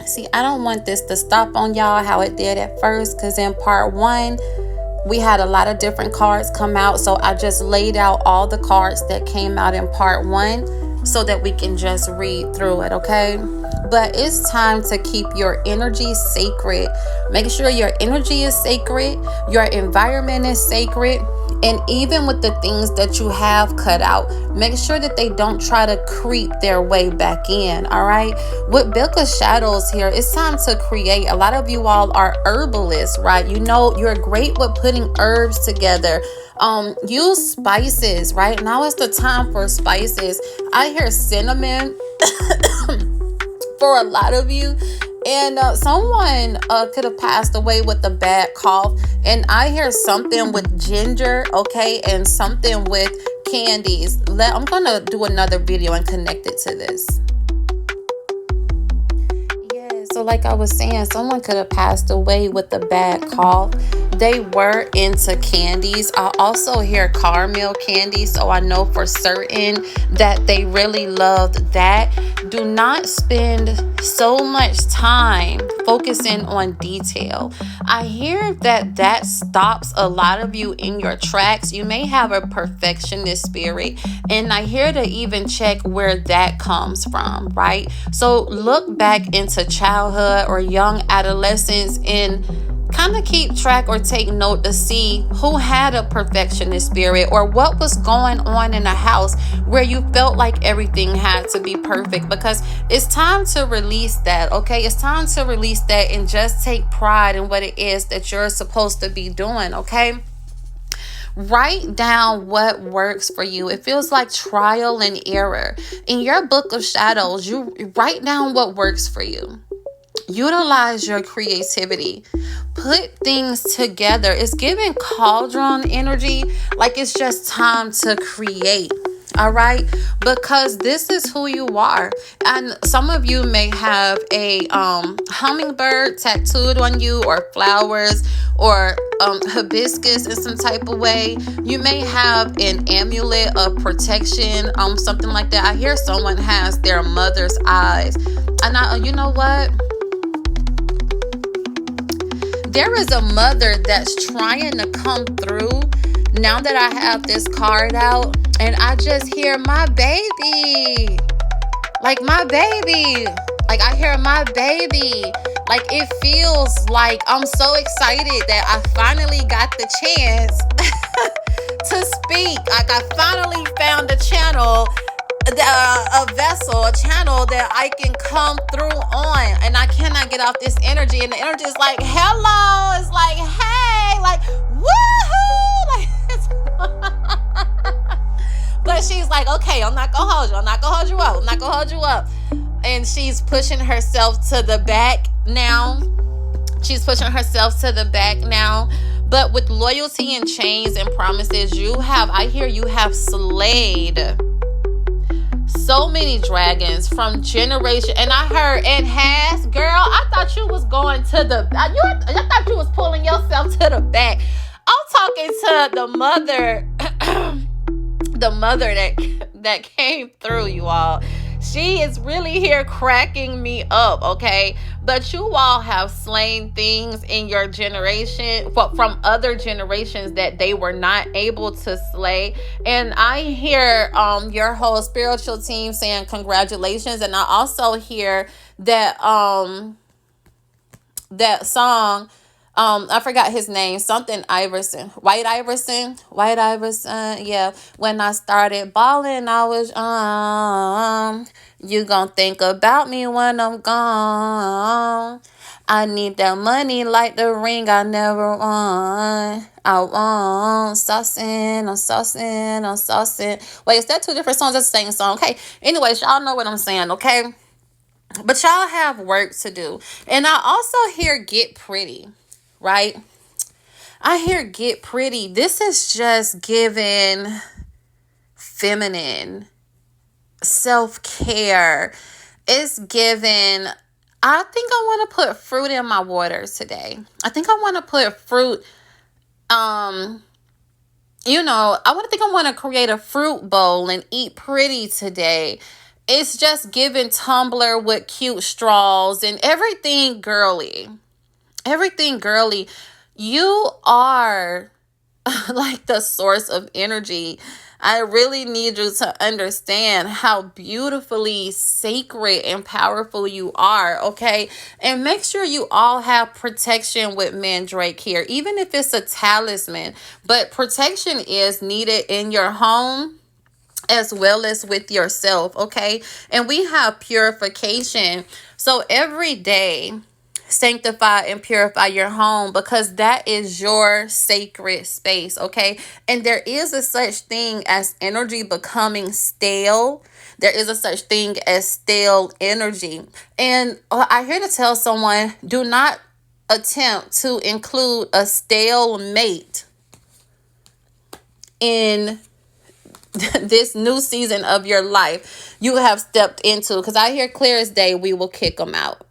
See, I don't want this to stop on y'all how it did at first, because in part one, we had a lot of different cards come out. So I just laid out all the cards that came out in part one so that we can just read through it, okay? But it's time to keep your energy sacred. Make sure your energy is sacred, your environment is sacred, and even with the things that you have cut out, make sure that they don't try to creep their way back in, all right? With Book of Shadows here, it's time to create. A lot of you all are herbalists, right? You know, you're great with putting herbs together. Use spices, right? Now is the time for spices. I hear cinnamon for a lot of you. And someone could have passed away with a bad cough. And I hear something with ginger, okay, and something with candies. I'm going to do another video and connect it to this. Yeah, so like I was saying, someone could have passed away with a bad cough. They were into candies. I also hear caramel candy, so I know for certain that they really loved that. Do not spend so much time focusing on detail. I hear that stops a lot of you in your tracks. You may have a perfectionist spirit, and I hear to even check where that comes from, right? So look back into childhood or young adolescence and kind of keep track or take note to see who had a perfectionist spirit or what was going on in the house where you felt like everything had to be perfect, because it's time to release that, okay? It's time to release that and just take pride in what it is that you're supposed to be doing, okay? Write down what works for you. It feels like trial and error. In your Book of Shadows, you write down what works for you. Utilize your creativity. Put things together. It's giving cauldron energy, like it's just time to create. All right, because this is who you are. And some of you may have a hummingbird tattooed on you, or flowers, or hibiscus in some type of way. You may have an amulet of protection, something like that. I hear someone has their mother's eyes. And you know what? There is a mother that's trying to come through now that I have this card out, and I just hear my baby. Like my baby. Like I hear my baby. Like it feels like I'm so excited that I finally got the chance to speak. Like I finally found a channel, a vessel, a channel that I can come through on, and I cannot get off this energy. And the energy is like, hello. It's like, hey, like, woohoo. Like, but she's like, okay, I'm not gonna hold you. I'm not gonna hold you up. I'm not gonna hold you up. And she's pushing herself to the back now. She's pushing herself to the back now. But with loyalty and chains and promises, I hear you have slayed so many dragons from generation. And I heard, and has, girl, I thought you was going to the, I thought you was pulling yourself to the back. I'm talking to the mother, the mother that came through, you all. She is really here cracking me up, okay? But you all have slain things in your generation from other generations that they were not able to slay. And I hear your whole spiritual team saying congratulations. And I also hear that that song, I forgot his name, something Iverson, White Iverson, yeah. When I started balling, I was you gon' think about me when I'm gone. I need that money like the ring I never won. I want saucing, I'm saucing, I'm saucing. Wait, is that two different songs? That's the same song. Okay. Anyways, y'all know what I'm saying, okay? But y'all have work to do. And I also hear get pretty. Right? I hear get pretty. This is just giving feminine self-care. It's giving, I think I want to put fruit in my water today. I think I want to put fruit, I want to create a fruit bowl and eat pretty today. It's just giving tumbler with cute straws and everything girly. Everything girly. You are like the source of energy. I really need you to understand how beautifully sacred and powerful you are, okay? And make sure you all have protection with Mandrake here, even if it's a talisman. But protection is needed in your home as well as with yourself, okay? And we have purification. So every day, sanctify and purify your home, because that is your sacred space, okay? And there is a such thing as energy becoming stale. There is a such thing as stale energy. And I hear to tell someone, do not attempt to include a stale mate in this new season of your life you have stepped into, because I hear clear as day, we will kick them out.